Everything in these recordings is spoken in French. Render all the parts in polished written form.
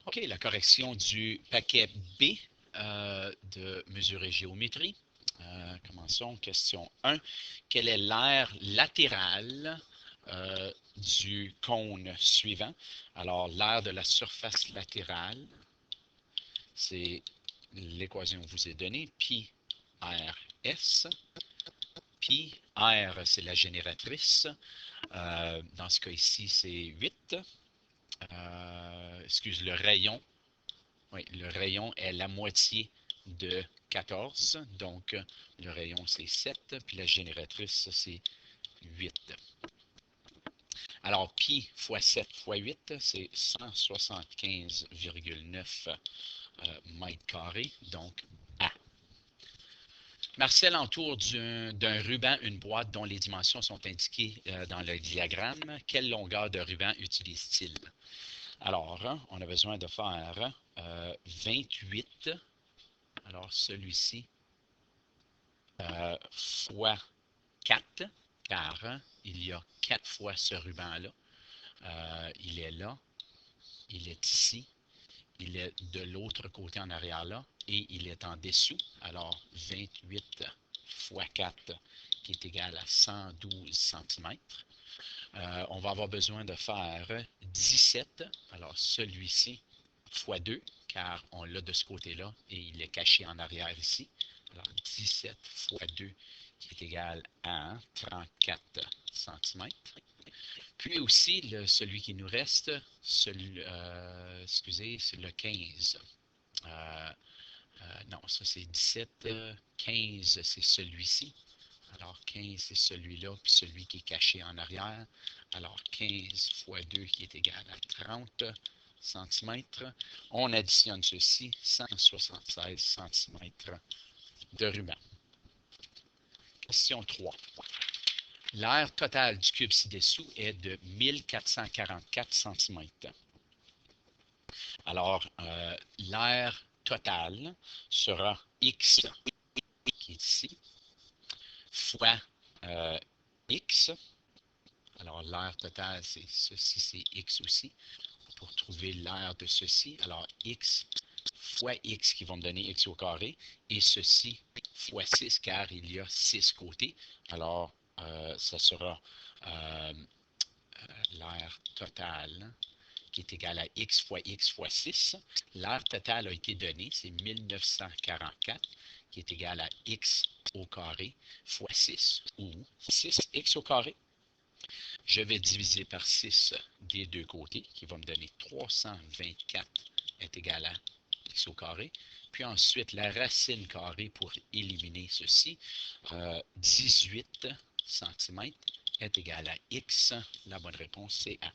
OK, la correction du paquet B de mesure et géométrie. Commençons. Question 1. Quel est l'aire latérale du cône suivant? Alors, l'aire de la surface latérale, c'est l'équation que je vous ai donnée, pi r s. Pi r, c'est la génératrice. Dans ce cas ici, c'est 8. Excuse, le rayon. Oui, le rayon est la moitié de 14. Donc, le rayon, c'est 7. Puis la génératrice, c'est 8. Alors, pi fois 7 fois 8, c'est 175,9 mètres carrés. Donc, A. Marcel entoure d'un ruban une boîte dont les dimensions sont indiquées dans le diagramme. Quelle longueur de ruban utilise-t-il? Alors, on a besoin de faire 28. Alors, celui-ci fois 4, car il y a 4 fois ce ruban-là. Il est là, il est ici, il est de l'autre côté en arrière là, et il est en dessous. Alors, 28 fois 4, qui est égal à 112 cm. On va avoir besoin de faire 17. Alors, celui-ci fois 2, car on l'a de ce côté-là, et il est caché en arrière ici. Alors, 17 fois 2, qui est égal à 34 cm. Puis aussi, celui qui nous reste, excusez, c'est le 15. Non, ça c'est 17. 15, c'est celui-ci. Alors 15, c'est celui-là, puis celui qui est caché en arrière. Alors 15 fois 2 qui est égal à 30 cm. On additionne ceci, 176 cm de ruban. Question 3. L'aire totale du cube ci-dessous est de 1444 cm. Alors, l'aire totale sera x, qui est ici, fois x. Alors, l'aire totale, c'est ceci, c'est x aussi. Pour trouver l'aire de ceci, alors x fois x qui vont me donner x au carré, et ceci fois 6, car il y a 6 côtés. Alors, ça sera l'aire totale qui est égal à x fois 6. L'aire totale a été donnée, c'est 1944, qui est égal à x au carré fois 6, ou 6x au carré. Je vais diviser par 6 des deux côtés, qui va me donner 324 est égal à x au carré. Puis ensuite, la racine carrée pour éliminer ceci, 18 cm est égal à x. La bonne réponse, c'est A.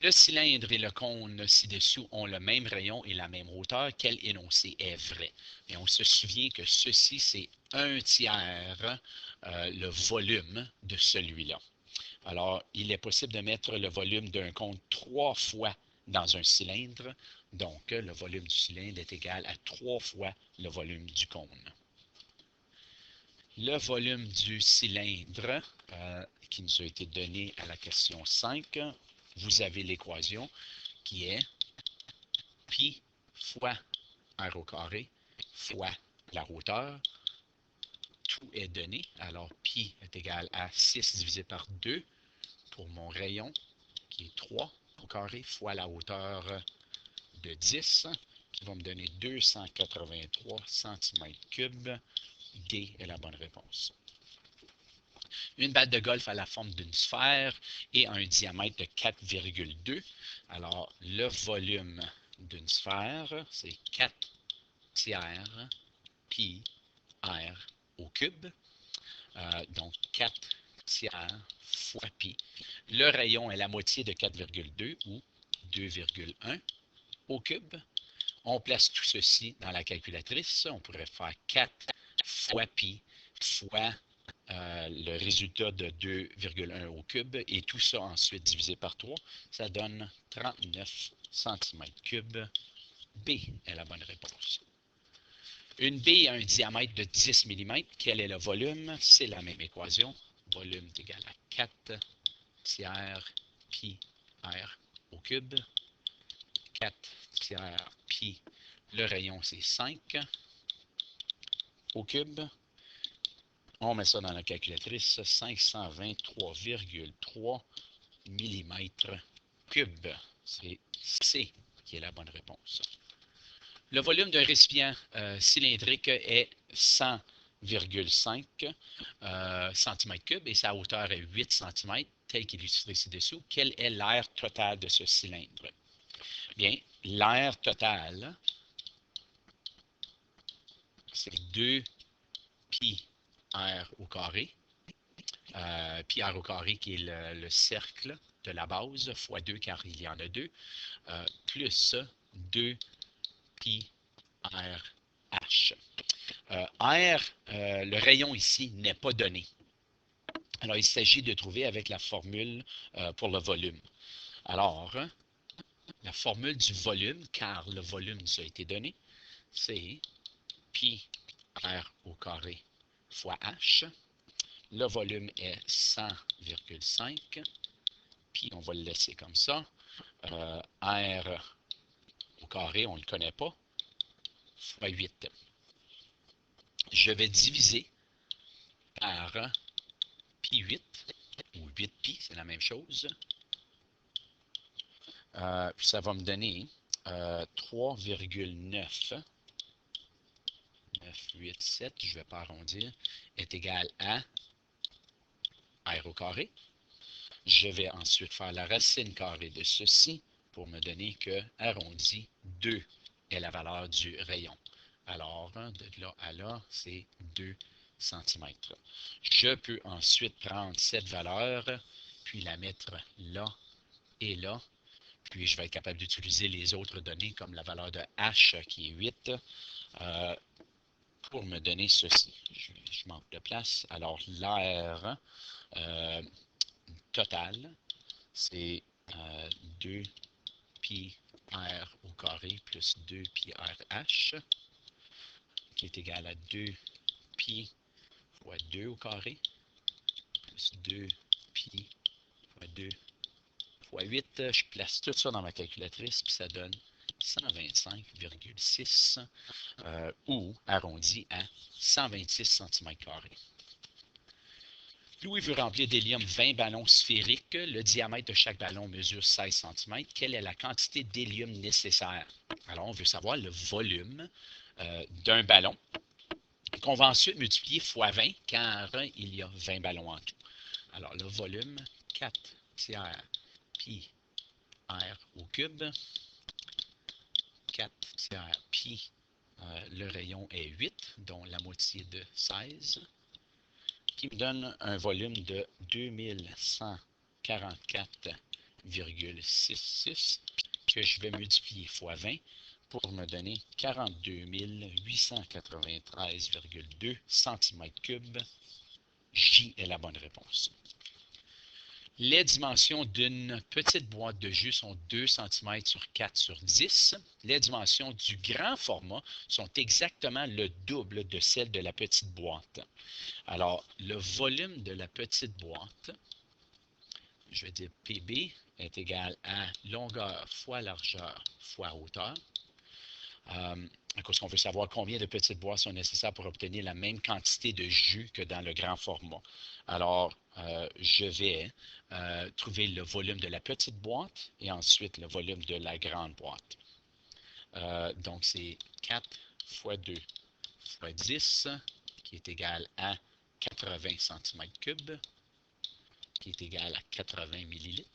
Le cylindre et le cône ci-dessous ont le même rayon et la même hauteur. Quel énoncé est vrai? Et on se souvient que ceci, c'est 1/3 le volume de celui-là. Alors, il est possible de mettre le volume d'un cône 3 fois dans un cylindre. Donc, le volume du cylindre est égal à 3 fois le volume du cône. Le volume du cylindre qui nous a été donné à la question 5, vous avez l'équation qui est pi fois r au carré fois la hauteur. Tout est donné. Alors, pi est égal à 6 divisé par 2 pour mon rayon, qui est 3 au carré, fois la hauteur de 10, qui va me donner 283 cm3. D est la bonne réponse. Une balle de golf a la forme d'une sphère et un diamètre de 4,2. Alors, le volume d'une sphère, c'est 4 tiers pi r au cube. Donc, 4 tiers fois pi. Le rayon est la moitié de 4,2 ou 2,1 au cube. On place tout ceci dans la calculatrice. On pourrait faire 4 fois pi fois le résultat de 2,1 au cube et tout ça ensuite divisé par 3, ça donne 39 cm3. B est la bonne réponse. Une baie a un diamètre de 10 mm. Quel est le volume? C'est la même équation. Volume est égal à 4 tiers pi r au cube. 4 tiers pi, le rayon c'est 5 au cube. On met ça dans la calculatrice, 523,3 mm cube. C'est C qui est la bonne réponse. Le volume d'un récipient cylindrique est 100,5 cm3 et sa hauteur est 8 cm, tel qu'il est illustré ci-dessous. Quel est l'air total de ce cylindre? Bien, l'air total, c'est 2 pi r au carré. Pi r au carré qui est le cercle de la base, fois 2 car il y en a 2, plus 2 pi r h. R, le rayon ici n'est pas donné. Alors, il s'agit de trouver avec la formule pour le volume. Alors, la formule du volume, car le volume nous a été donné, c'est pi r au carré fois h. Le volume est 100,5. Puis, on va le laisser comme ça. R au carré, on ne le connaît pas, fois 8. Je vais diviser par pi 8, ou 8 pi, c'est la même chose. Puis ça va me donner 3,9. 987, je ne vais pas arrondir, est égal à r au carré. Je vais ensuite faire la racine carrée de ceci pour me donner que arrondi 2 est la valeur du rayon. Alors, de là à là, c'est 2 cm. Je peux ensuite prendre cette valeur, puis la mettre là et là. Puis, je vais être capable d'utiliser les autres données comme la valeur de h qui est 8 pour me donner ceci. Je manque de place. Alors, l'air total, c'est 2 pi r au carré plus 2 pi r h, qui est égal à 2 pi fois 2 au carré, plus 2 pi fois 2 fois 8. Je place tout ça dans ma calculatrice, puis ça donne 125,6 ou arrondi à 126 cm². Louis veut remplir d'hélium 20 ballons sphériques. Le diamètre de chaque ballon mesure 16 cm. Quelle est la quantité d'hélium nécessaire? Alors, on veut savoir le volume d'un ballon qu'on va ensuite multiplier fois 20 car il y a 20 ballons en tout. Alors, le volume, 4 tiers pi r au cube. 4 tiers pi, le rayon est 8, dont la moitié de 16, qui me donne un volume de 2144,66 que je vais multiplier fois 20 pour me donner 42 893,2 cm3. J est la bonne réponse. Les dimensions d'une petite boîte de jus sont 2 cm sur 4 sur 10. Les dimensions du grand format sont exactement le double de celles de la petite boîte. Alors, le volume de la petite boîte, je vais dire PB, est égal à longueur fois largeur fois hauteur. Parce qu'on veut savoir combien de petites boîtes sont nécessaires pour obtenir la même quantité de jus que dans le grand format. Alors, je vais trouver le volume de la petite boîte et ensuite le volume de la grande boîte. Donc, c'est 4 fois 2 fois 10, qui est égal à 80 cm3, qui est égal à 80 ml.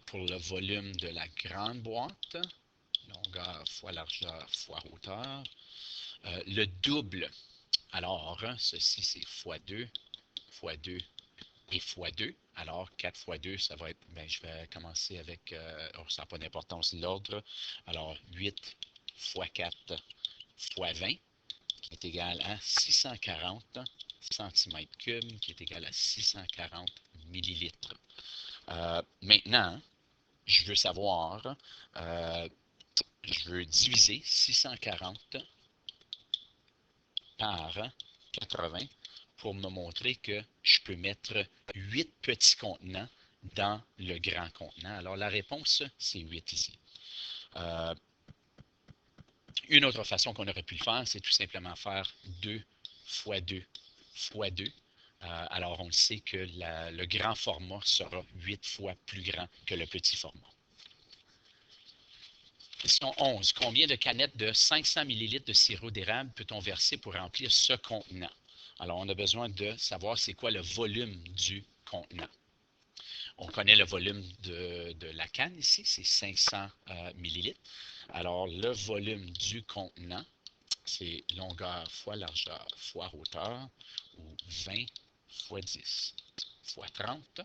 Pour le volume de la grande boîte, longueur fois largeur fois hauteur, le double. Alors, ceci c'est fois 2 et fois 2. Alors, 4 fois 2, ça va être, ben, je vais commencer avec, ça n'a pas d'importance l'ordre. Alors, 8 fois 4 fois 20, qui est égal à 640 cm3, qui est égal à 640 millilitres. Maintenant, je veux savoir, je veux diviser 640 par 80 pour me montrer que je peux mettre 8 petits contenants dans le grand contenant? Alors, la réponse, c'est 8 ici. Une autre façon qu'on aurait pu le faire, c'est tout simplement faire 2 fois 2 fois 2. Alors, on sait que le grand format sera 8 fois plus grand que le petit format. Question 11. Combien de canettes de 500 ml de sirop d'érable peut-on verser pour remplir ce contenant? Alors, on a besoin de savoir c'est quoi le volume du contenant. On connaît le volume de la canne ici, c'est 500 ml. Alors, le volume du contenant, c'est longueur fois largeur fois hauteur, ou 20 fois 10 fois 30,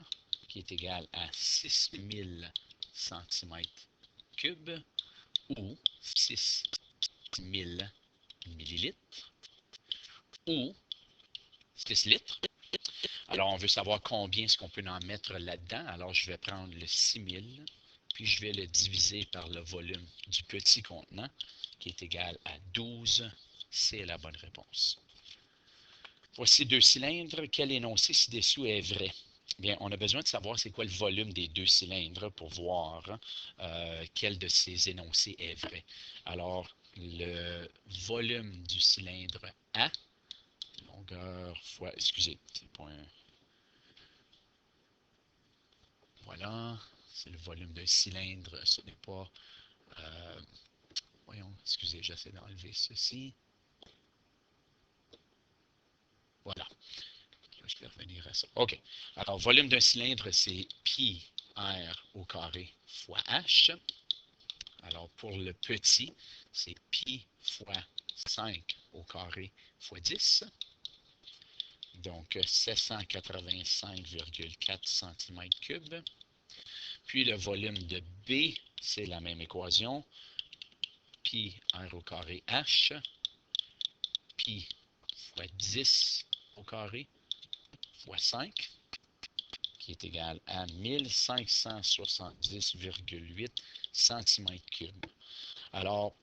qui est égal à 6000 cm3, ou 6000 millilitres, ou 6 litres. Alors, on veut savoir combien est-ce qu'on peut en mettre là-dedans. Alors, je vais prendre le 6000, puis je vais le diviser par le volume du petit contenant, qui est égal à 12. C'est la bonne réponse. Voici 2 cylindres. Quel énoncé ci-dessous est vrai? Bien, on a besoin de savoir c'est quoi le volume des 2 cylindres pour voir quel de ces énoncés est vrai. Alors, le volume du cylindre A, longueur fois, excusez, c'est pas un... Voilà, c'est le volume d'un cylindre, ce n'est pas... voyons, excusez, j'essaie d'enlever ceci. Voilà. Je vais revenir à ça. OK. Alors, volume d'un cylindre, c'est pi r au carré fois h. Alors, pour le petit, c'est pi fois 5 au carré fois 10. Donc, 785,4 cm3. Puis, le volume de B, c'est la même équation. Pi r au carré h. Pi fois 10 au carré fois 5, qui est égal à 1570,8 cm3. Alors,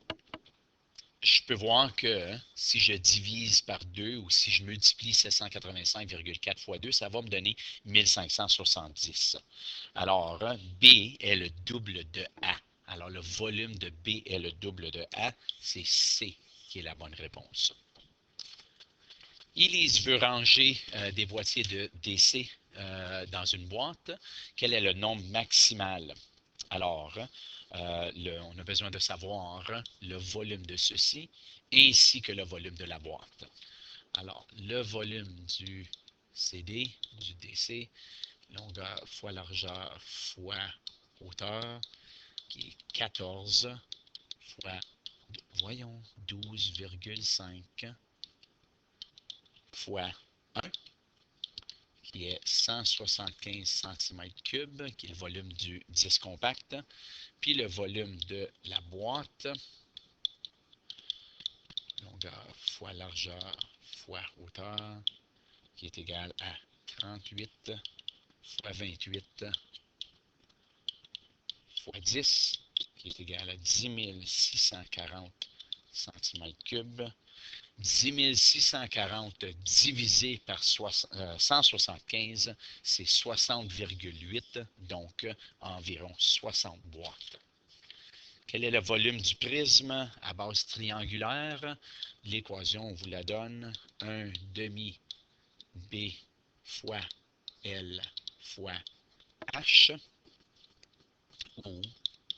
je peux voir que si je divise par 2 ou si je multiplie 785,4 fois 2, ça va me donner 1570. Alors, B est le double de A. Alors, le volume de B est le double de A. C'est C qui est la bonne réponse. Elise veut ranger des boîtiers de DC dans une boîte. Quel est le nombre maximal? Alors, on a besoin de savoir le volume de ceci ainsi que le volume de la boîte. Alors, le volume du CD, du DC, longueur fois largeur fois hauteur, qui est 14 fois, voyons, 12,5 fois 1, qui est 175 cm3, qui est le volume du disque compact, puis le volume de la boîte, longueur fois largeur fois hauteur, qui est égal à 38 fois 28 fois 10, qui est égal à 10 640 cm3. 10 640 divisé par 175, c'est 60,8, donc environ 60 boîtes. Quel est le volume du prisme à base triangulaire? L'équation, on vous la donne. 1 demi B fois L fois H, ou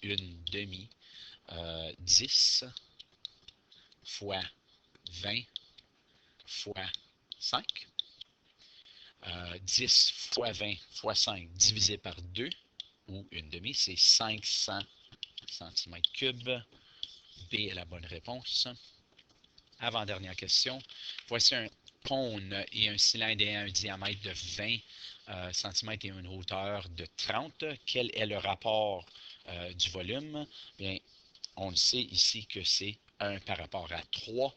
une demi 10 fois 20 fois 5. 10 fois 20 fois 5 divisé par 2, ou une demi, c'est 500 cm3. B est la bonne réponse. Avant-dernière question. Voici un cône et un cylindre ayant un diamètre de 20 cm et une hauteur de 30. Quel est le rapport du volume? Bien, on le sait ici que c'est 1 par rapport à 3,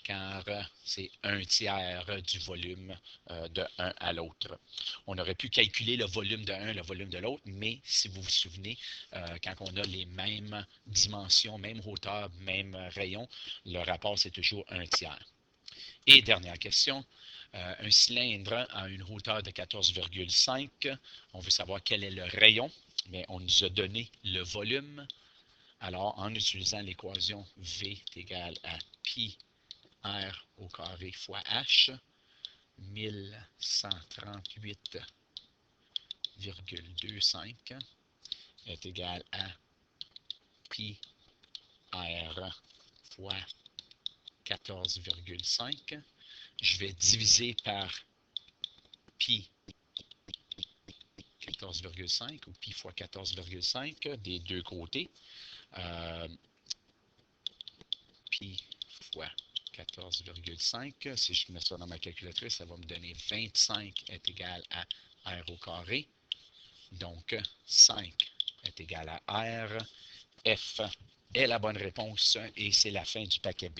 car c'est 1/3 du volume de un à l'autre. On aurait pu calculer le volume de un, le volume de l'autre, mais si vous vous souvenez, quand on a les mêmes dimensions, même hauteur, même rayon, le rapport c'est toujours 1/3. Et dernière question, un cylindre a une hauteur de 14,5. On veut savoir quel est le rayon. Bien, on nous a donné le volume. Alors, en utilisant l'équation V est égal à pi r au carré fois h, 1138,25 est égal à pi r fois 14,5. Je vais diviser par pi 14,5 ou pi fois 14,5 des deux côtés. Pi fois 14,5. Si je mets ça dans ma calculatrice, ça va me donner 25 est égal à r au carré. Donc, 5 est égal à r. F est la bonne réponse et c'est la fin du paquet B.